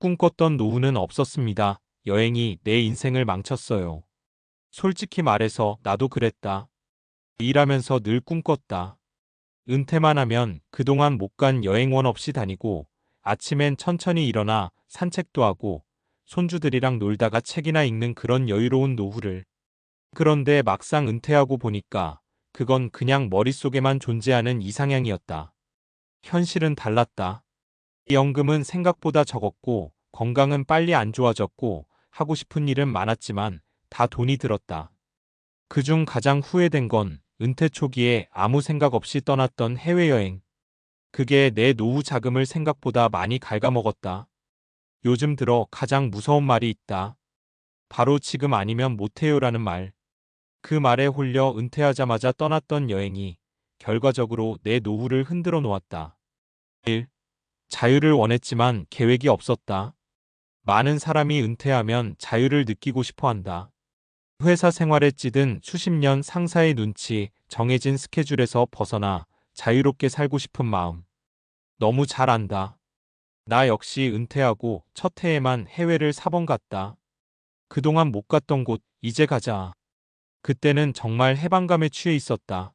꿈꿨던 노후는 없었습니다. 여행이 내 인생을 망쳤어요. 솔직히 말해서 나도 그랬다. 일하면서 늘 꿈꿨다. 은퇴만 하면 그동안 못 간 여행원 없이 다니고 아침엔 천천히 일어나 산책도 하고 손주들이랑 놀다가 책이나 읽는 그런 여유로운 노후를. 그런데 막상 은퇴하고 보니까 그건 그냥 머릿속에만 존재하는 이상향이었다. 현실은 달랐다. 연금은 생각보다 적었고 건강은 빨리 안 좋아졌고 하고 싶은 일은 많았지만 다 돈이 들었다. 그중 가장 후회된 건 은퇴 초기에 아무 생각 없이 떠났던 해외여행. 그게 내 노후 자금을 생각보다 많이 갉아먹었다. 요즘 들어 가장 무서운 말이 있다. 바로 지금 아니면 못해요라는 말. 그 말에 홀려 은퇴하자마자 떠났던 여행이 결과적으로 내 노후를 흔들어 놓았다. 1. 자유를 원했지만 계획이 없었다. 많은 사람이 은퇴하면 자유를 느끼고 싶어 한다. 회사 생활에 찌든 수십 년 상사의 눈치, 정해진 스케줄에서 벗어나 자유롭게 살고 싶은 마음. 너무 잘 안다. 나 역시 은퇴하고 첫 해에만 해외를 4번 갔다. 그동안 못 갔던 곳, 이제 가자. 그때는 정말 해방감에 취해 있었다.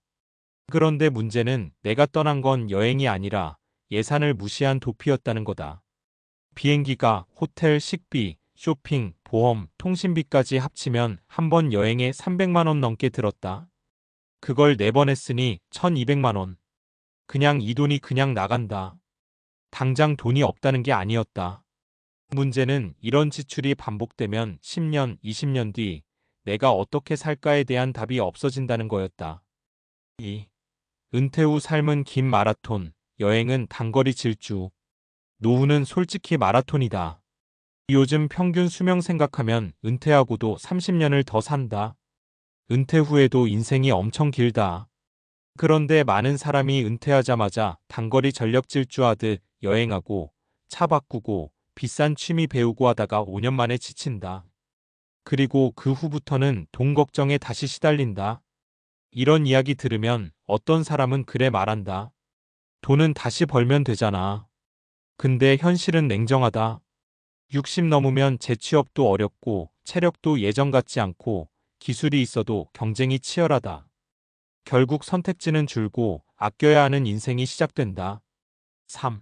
그런데 문제는 내가 떠난 건 여행이 아니라 예산을 무시한 도피였다는 거다. 비행기가 호텔, 식비, 쇼핑, 보험, 통신비까지 합치면 한 번 여행에 300만 원 넘게 들었다. 그걸 4번 했으니 1200만 원. 그냥 이 돈이 그냥 나간다. 당장 돈이 없다는 게 아니었다. 문제는 이런 지출이 반복되면 10년, 20년 뒤 내가 어떻게 살까에 대한 답이 없어진다는 거였다. 2. 은퇴 후 삶은 긴 마라톤, 여행은 단거리 질주. 노후는 솔직히 마라톤이다. 요즘 평균 수명 생각하면 은퇴하고도 30년을 더 산다. 은퇴 후에도 인생이 엄청 길다. 그런데 많은 사람이 은퇴하자마자 단거리 전력 질주하듯 여행하고 차 바꾸고 비싼 취미 배우고 하다가 5년 만에 지친다. 그리고 그 후부터는 돈 걱정에 다시 시달린다. 이런 이야기 들으면 어떤 사람은 그래 말한다. 돈은 다시 벌면 되잖아. 근데 현실은 냉정하다. 60 넘으면 재취업도 어렵고 체력도 예전 같지 않고 기술이 있어도 경쟁이 치열하다. 결국 선택지는 줄고 아껴야 하는 인생이 시작된다. 3.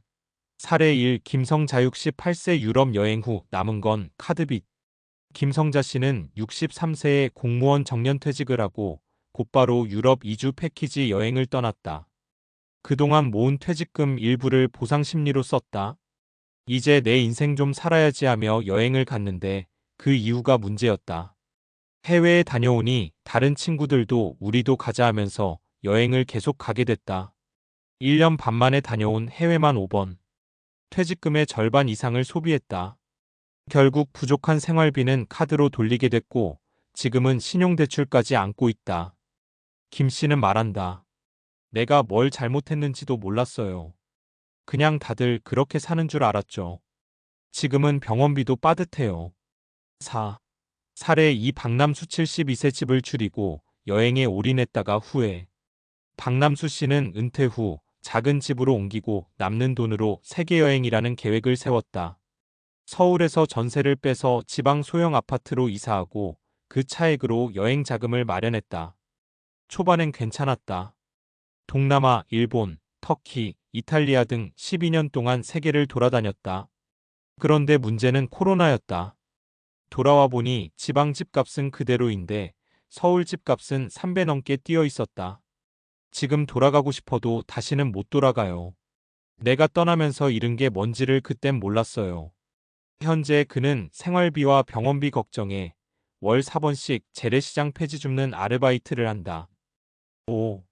사례 1. 김성자 68세 유럽 여행 후 남은 건 카드빚. 김성자 씨는 63세에 공무원 정년퇴직을 하고 곧바로 유럽 2주 패키지 여행을 떠났다. 그동안 모은 퇴직금 일부를 보상 심리로 썼다. 이제 내 인생 좀 살아야지 하며 여행을 갔는데 그 이유가 문제였다. 해외에 다녀오니 다른 친구들도 우리도 가자 하면서 여행을 계속 가게 됐다. 1년 반 만에 다녀온 해외만 5번. 퇴직금의 절반 이상을 소비했다. 결국 부족한 생활비는 카드로 돌리게 됐고 지금은 신용대출까지 안고 있다. 김 씨는 말한다. 내가 뭘 잘못했는지도 몰랐어요. 그냥 다들 그렇게 사는 줄 알았죠. 지금은 병원비도 빠듯해요. 4. 사례 2. 박남수 72세 집을 줄이고 여행에 올인했다가 후회. 박남수 씨는 은퇴 후 작은 집으로 옮기고 남는 돈으로 세계여행이라는 계획을 세웠다. 서울에서 전세를 빼서 지방 소형 아파트로 이사하고 그 차액으로 여행 자금을 마련했다. 초반엔 괜찮았다. 동남아, 일본, 터키, 이탈리아 등 12년 동안 세계를 돌아다녔다. 그런데 문제는 코로나였다. 돌아와 보니 지방 집값은 그대로인데 서울 집값은 3배 넘게 뛰어 있었다. 지금 돌아가고 싶어도 다시는 못 돌아가요. 내가 떠나면서 잃은 게 뭔지를 그땐 몰랐어요. 현재 그는 생활비와 병원비 걱정에 월 4번씩 재래시장 폐지 줍는 아르바이트를 한다. 5.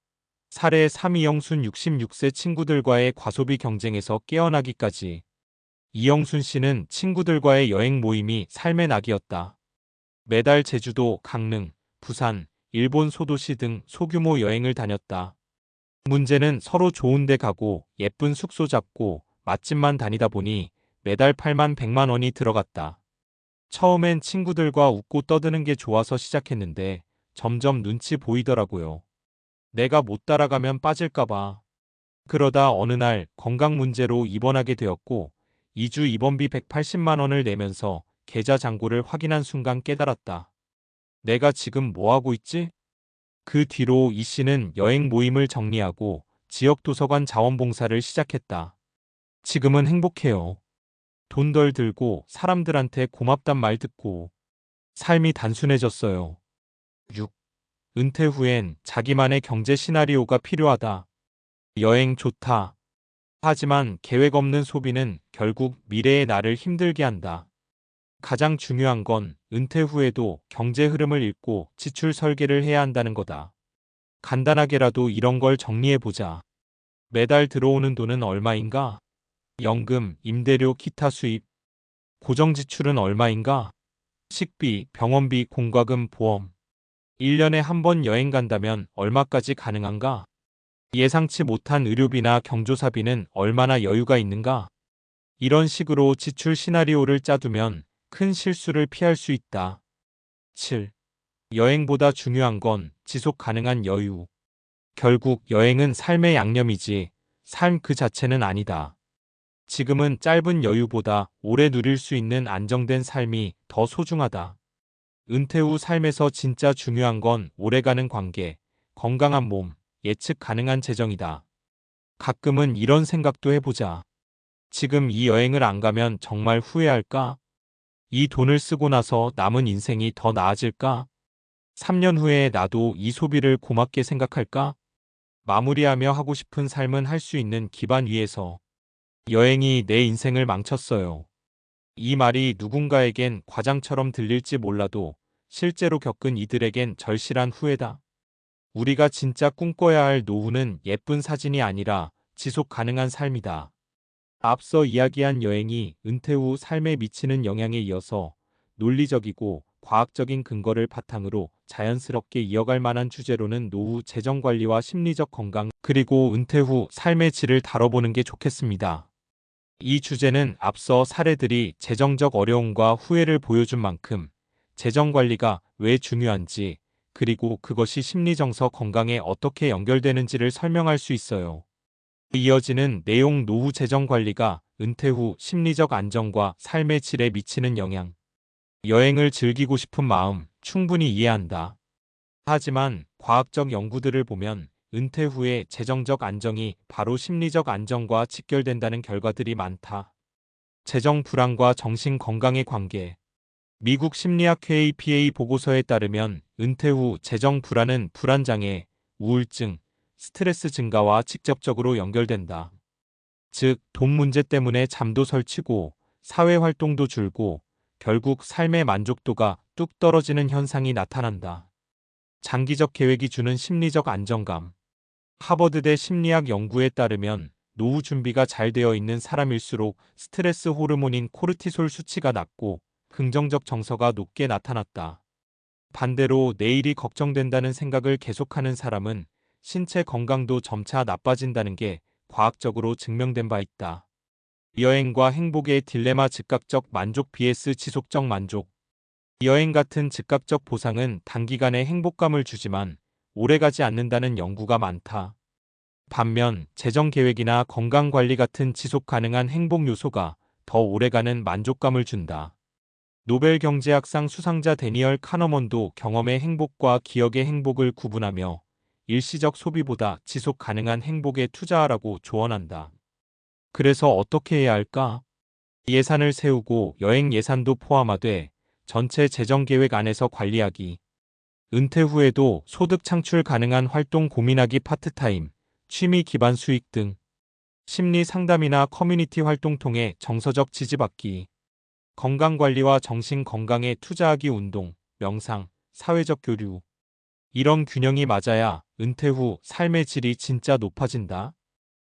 사례 3. 이영순 66세 친구들과의 과소비 경쟁에서 깨어나기까지. 이영순 씨는 친구들과의 여행 모임이 삶의 낙이었다. 매달 제주도, 강릉, 부산, 일본 소도시 등 소규모 여행을 다녔다. 문제는 서로 좋은 데 가고 예쁜 숙소 잡고 맛집만 다니다 보니 매달 8만 100만 원이 들어갔다. 처음엔 친구들과 웃고 떠드는 게 좋아서 시작했는데 점점 눈치 보이더라고요. 내가 못 따라가면 빠질까봐. 그러다 어느 날 건강 문제로 입원하게 되었고 2주 입원비 180만 원을 내면서 계좌 잔고를 확인한 순간 깨달았다. 내가 지금 뭐 하고 있지? 그 뒤로 이 씨는 여행 모임을 정리하고 지역 도서관 자원봉사를 시작했다. 지금은 행복해요. 돈 덜 들고 사람들한테 고맙단 말 듣고 삶이 단순해졌어요. 6. 은퇴 후엔 자기만의 경제 시나리오가 필요하다. 여행 좋다. 하지만 계획 없는 소비는 결국 미래의 나를 힘들게 한다. 가장 중요한 건 은퇴 후에도 경제 흐름을 읽고 지출 설계를 해야 한다는 거다. 간단하게라도 이런 걸 정리해보자. 매달 들어오는 돈은 얼마인가? 연금, 임대료, 기타 수입. 고정 지출은 얼마인가? 식비, 병원비, 공과금, 보험. 1년에 한 번 여행 간다면 얼마까지 가능한가? 예상치 못한 의료비나 경조사비는 얼마나 여유가 있는가? 이런 식으로 지출 시나리오를 짜두면 큰 실수를 피할 수 있다. 7. 여행보다 중요한 건 지속 가능한 여유. 결국 여행은 삶의 양념이지 삶 그 자체는 아니다. 지금은 짧은 여유보다 오래 누릴 수 있는 안정된 삶이 더 소중하다. 은퇴 후 삶에서 진짜 중요한 건 오래가는 관계, 건강한 몸, 예측 가능한 재정이다. 가끔은 이런 생각도 해보자. 지금 이 여행을 안 가면 정말 후회할까? 이 돈을 쓰고 나서 남은 인생이 더 나아질까? 3년 후에 나도 이 소비를 고맙게 생각할까? 마무리하며 하고 싶은 삶은 할 수 있는 기반 위에서. 여행이 내 인생을 망쳤어요. 이 말이 누군가에겐 과장처럼 들릴지 몰라도 실제로 겪은 이들에겐 절실한 후회다. 우리가 진짜 꿈꿔야 할 노후는 예쁜 사진이 아니라 지속 가능한 삶이다. 앞서 이야기한 여행이 은퇴 후 삶에 미치는 영향에 이어서 논리적이고 과학적인 근거를 바탕으로 자연스럽게 이어갈 만한 주제로는 노후 재정 관리와 심리적 건강 그리고 은퇴 후 삶의 질을 다뤄보는 게 좋겠습니다. 이 주제는 앞서 사례들이 재정적 어려움과 후회를 보여준 만큼 재정 관리가 왜 중요한지 그리고 그것이 심리정서 건강에 어떻게 연결되는지를 설명할 수 있어요. 이어지는 내용 노후 재정 관리가 은퇴 후 심리적 안정과 삶의 질에 미치는 영향. 여행을 즐기고 싶은 마음 충분히 이해한다. 하지만 과학적 연구들을 보면 은퇴 후에 재정적 안정이 바로 심리적 안정과 직결된다는 결과들이 많다. 재정 불안과 정신 건강의 관계. 미국 심리학회 APA 보고서에 따르면 은퇴 후 재정 불안은 불안장애, 우울증, 스트레스 증가와 직접적으로 연결된다. 즉, 돈 문제 때문에 잠도 설치고 사회 활동도 줄고 결국 삶의 만족도가 뚝 떨어지는 현상이 나타난다. 장기적 계획이 주는 심리적 안정감. 하버드대 심리학 연구에 따르면 노후 준비가 잘 되어 있는 사람일수록 스트레스 호르몬인 코르티솔 수치가 낮고 긍정적 정서가 높게 나타났다. 반대로 내일이 걱정된다는 생각을 계속하는 사람은 신체 건강도 점차 나빠진다는 게 과학적으로 증명된 바 있다. 여행과 행복의 딜레마 즉각적 만족 vs 지속적 만족. 여행 같은 즉각적 보상은 단기간의 행복감을 주지만 오래가지 않는다는 연구가 많다. 반면 재정 계획이나 건강 관리 같은 지속 가능한 행복 요소가 더 오래가는 만족감을 준다. 노벨 경제학상 수상자 데니얼 카너먼도 경험의 행복과 기억의 행복을 구분하며 일시적 소비보다 지속 가능한 행복에 투자하라고 조언한다. 그래서 어떻게 해야 할까? 예산을 세우고 여행 예산도 포함하되 전체 재정 계획 안에서 관리하기. 은퇴 후에도 소득 창출 가능한 활동 고민하기 파트타임, 취미 기반 수익 등. 심리 상담이나 커뮤니티 활동 통해 정서적 지지받기. 건강관리와 정신 건강에 투자하기 운동, 명상, 사회적 교류. 이런 균형이 맞아야 은퇴 후 삶의 질이 진짜 높아진다.